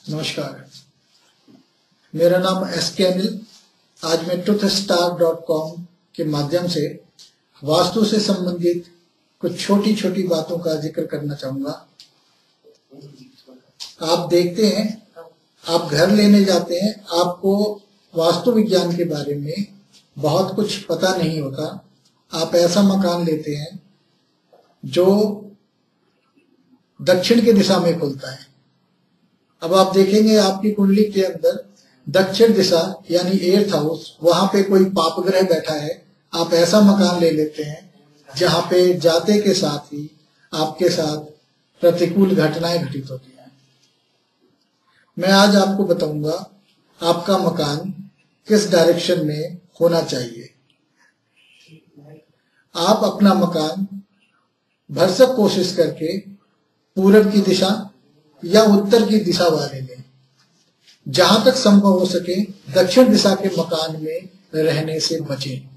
नमस्कार, मेरा नाम एस.के. अनिल। आज मैं truthstar.com के माध्यम से वास्तु से संबंधित कुछ छोटी छोटी बातों का जिक्र करना चाहूंगा। आप देखते हैं, आप घर लेने जाते हैं, आपको वास्तु विज्ञान के बारे में बहुत कुछ पता नहीं होता। आप ऐसा मकान लेते हैं जो दक्षिण की दिशा में खुलता है। अब आप देखेंगे आपकी कुंडली के अंदर दक्षिण दिशा यानी 8th हाउस, वहां पे कोई पाप ग्रह बैठा है। आप ऐसा मकान ले लेते हैं जहां पे जाते के साथ ही आपके साथ प्रतिकूल घटनाएं घटित होती हैं। मैं आज आपको बताऊंगा आपका मकान किस डायरेक्शन में होना चाहिए। आप अपना मकान भरसक कोशिश करके पूरब की दिशा या उत्तर की दिशा वाले लें। जहां तक संभव हो सके दक्षिण दिशा के मकान में रहने से बचें।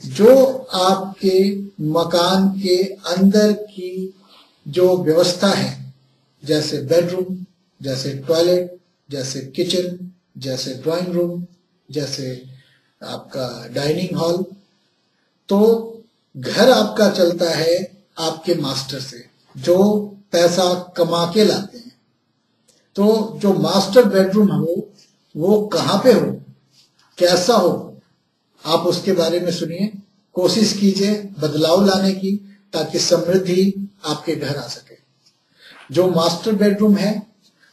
जो आपके मकान के अंदर की जो व्यवस्था है, जैसे बेडरूम, जैसे टॉयलेट, जैसे किचन, जैसे ड्राइंग रूम, जैसे आपका डाइनिंग हॉल, तो घर आपका चलता है आपके मास्टर से, जो पैसा कमा के लाते हैं। तो जो मास्टर बेडरूम हो वो कहां पे हो, कैसा हो, आप उसके बारे में सुनिए। कोशिश कीजिए बदलाव लाने की, ताकि समृद्धि आपके घर आ सके। जो मास्टर बेडरूम है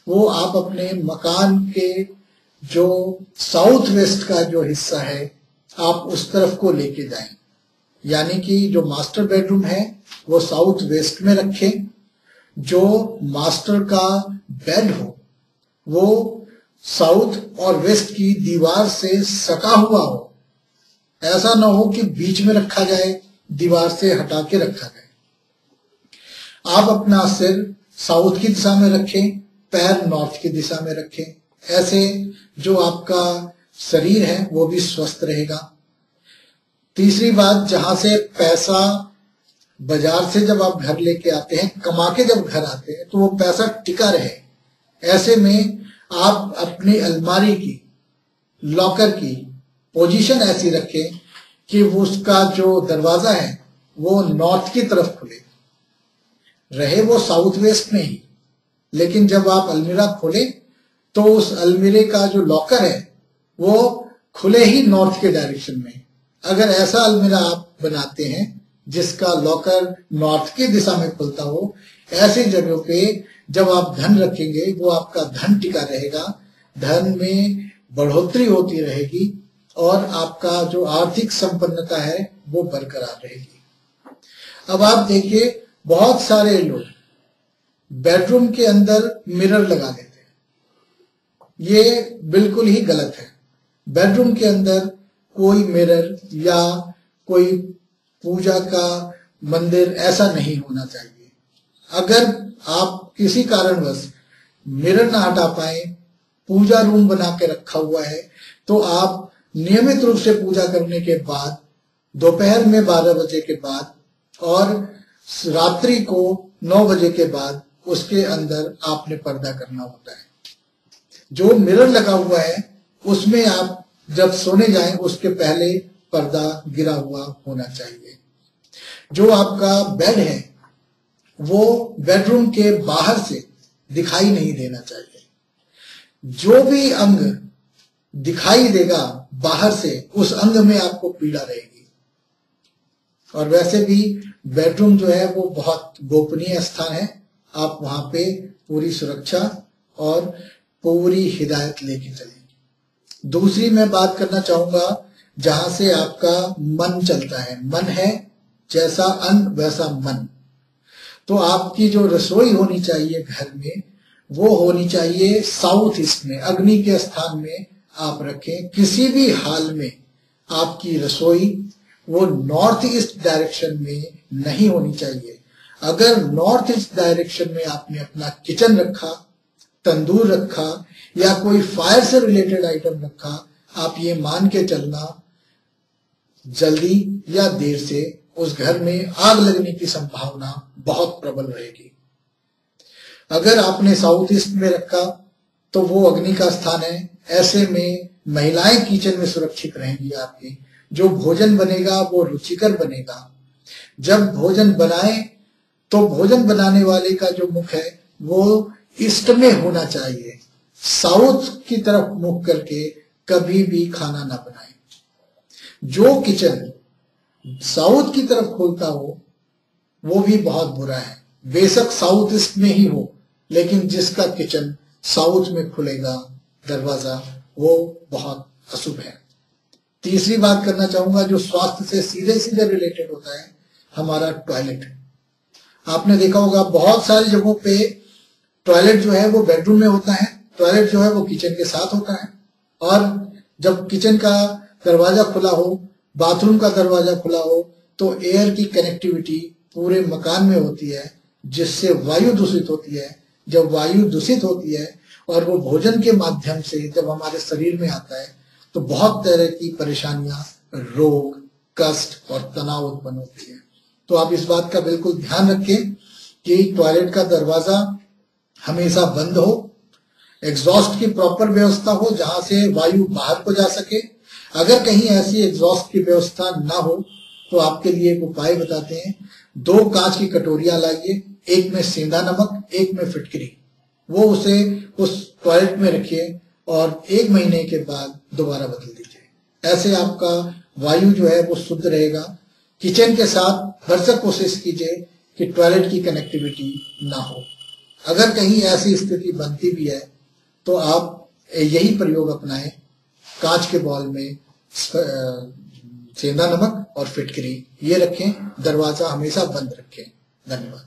वो आप अपने मकान के जो साउथ वेस्ट का जो हिस्सा है आप उस तरफ को लेके जाएं। यानी कि जो मास्टर बेडरूम है वो साउथ वेस्ट में रखें। जो मास्टर का बेड हो वो साउथ और वेस्ट की दीवार से सटा हुआ हो। ऐसा ना हो कि बीच में रखा जाए, दीवार से हटा के रखा जाए। आप अपना सिर साउथ की दिशा में रखें, पैर नॉर्थ की दिशा में रखें। ऐसे जो आपका शरीर है वो भी स्वस्थ रहेगा। तीसरी बात, जहां से पैसा बाजार से जब आप घर लेके आते हैं, कमा के जब घर आते हैं, तो वो पैसा टिका रहे। ऐसे में आप अपनी अलमारी की, लॉकर की पोजीशन ऐसी रखें कि वो उसका जो दरवाजा है वो नॉर्थ की तरफ खुले रहे, वो साउथ वेस्ट में ही। लेकिन जब आप अलमीरा खोले तो उस अलमीरे का जो लॉकर है वो खुले ही नॉर्थ के डायरेक्शन में। अगर ऐसा अलमीरा आप बनाते हैं जिसका लॉकर नॉर्थ की दिशा में खुलता हो, ऐसी जगहों पे जब आप धन रखेंगे वो आपका धन टिका रहेगा, धन में बढ़ोतरी होती रहेगी और आपका जो आर्थिक संपन्नता है वो बरकरार रहेगी। अब आप देखिए, बहुत सारे लोग बेडरूम के अंदर मिरर लगा देते हैं। ये बिल्कुल ही गलत है। बेडरूम के अंदर कोई मिरर या कोई पूजा का मंदिर ऐसा नहीं होना चाहिए। अगर आप किसी कारणवश मिरर ना हटा पाए, पूजा रूम बना के रखा हुआ है, तो आप नियमित रूप से पूजा करने के बाद, दोपहर में 12 बजे के बाद और रात्रि को 9 बजे के बाद उसके अंदर आपने पर्दा करना होता है। जो मिरर लगा हुआ है उसमें आप जब सोने जाएं उसके पहले पर्दा गिरा हुआ होना चाहिए। जो आपका बेड है वो बेडरूम के बाहर से दिखाई नहीं देना चाहिए। जो भी अंग दिखाई देगा बाहर से, उस अंग में आपको पीड़ा रहेगी। और वैसे भी बेडरूम जो है वो बहुत गोपनीय स्थान है। आप वहां पे पूरी सुरक्षा और पूरी हिदायत लेके चलें। दूसरी मैं बात करना चाहूंगा, जहां से आपका मन चलता है। मन है जैसा अन्न वैसा मन। तो आपकी जो रसोई होनी चाहिए घर में वो होनी चाहिए साउथ ईस्ट में, अग्नि के स्थान में आप रखें। किसी भी हाल में आपकी रसोई वो नॉर्थ ईस्ट डायरेक्शन में नहीं होनी चाहिए। अगर नॉर्थ ईस्ट डायरेक्शन में आपने अपना किचन रखा, तंदूर रखा या कोई फायर से रिलेटेड आइटम रखा, आप ये मान के चलना जल्दी या देर से उस घर में आग लगने की संभावना बहुत प्रबल रहेगी। अगर आपने साउथ ईस्ट में रखा तो वो अग्नि का स्थान है। ऐसे में महिलाएं किचन में सुरक्षित रहेंगी आपकी। जो भोजन बनेगा वो रुचिकर बनेगा। जब भोजन बनाए तो भोजन बनाने वाले का जो मुख है वो ईस्ट में होना चाहिए। साउथ की तरफ मुख करके कभी भी खाना ना बनाए। जो किचन साउथ की तरफ खोलता हो वो भी बहुत बुरा है। बेशक साउथ ईस्ट में ही हो, लेकिन जिसका किचन साउथ में खुलेगा दरवाजा, वो बहुत अशुभ है। तीसरी बात करना चाहूंगा जो स्वास्थ्य से सीधे सीधे रिलेटेड होता है, हमारा टॉयलेट। आपने देखा होगा बहुत सारी जगहों पे टॉयलेट जो है वो बेडरूम में होता है, टॉयलेट जो है वो किचन के साथ होता है। और जब किचन का दरवाजा खुला हो, बाथरूम का दरवाजा खुला हो, तो एयर की कनेक्टिविटी पूरे मकान में होती है, जिससे वायु दूषित होती है। जब वायु दूषित होती है और वो भोजन के माध्यम से जब हमारे शरीर में आता है तो बहुत तरह की परेशानियां, रोग, कष्ट और तनाव उत्पन्न होती है। तो आप इस बात का बिल्कुल ध्यान रखें कि टॉयलेट का दरवाजा हमेशा बंद हो, एग्जॉस्ट की प्रॉपर व्यवस्था हो जहां से वायु बाहर को जा सके। अगर कहीं ऐसी एग्जॉस्ट की व्यवस्था ना हो तो आपके लिए एक उपाय बताते हैं। 2 कांच की कटोरियां लाइए, एक में सेंधा नमक, एक में फिटकरी। वो उसे उस टॉयलेट में रखिए और 1 महीने के बाद दोबारा बदल दीजिए। ऐसे आपका वायु जो है वो शुद्ध रहेगा। किचन के साथ भरसक कोशिश कीजिए कि टॉयलेट की कनेक्टिविटी ना हो। अगर कहीं ऐसी स्थिति बनती भी है तो आप यही प्रयोग अपनाएं, कांच के बॉल में सेंधा नमक और फिटकरी ये रखें, दरवाजा हमेशा बंद रखें। धन्यवाद।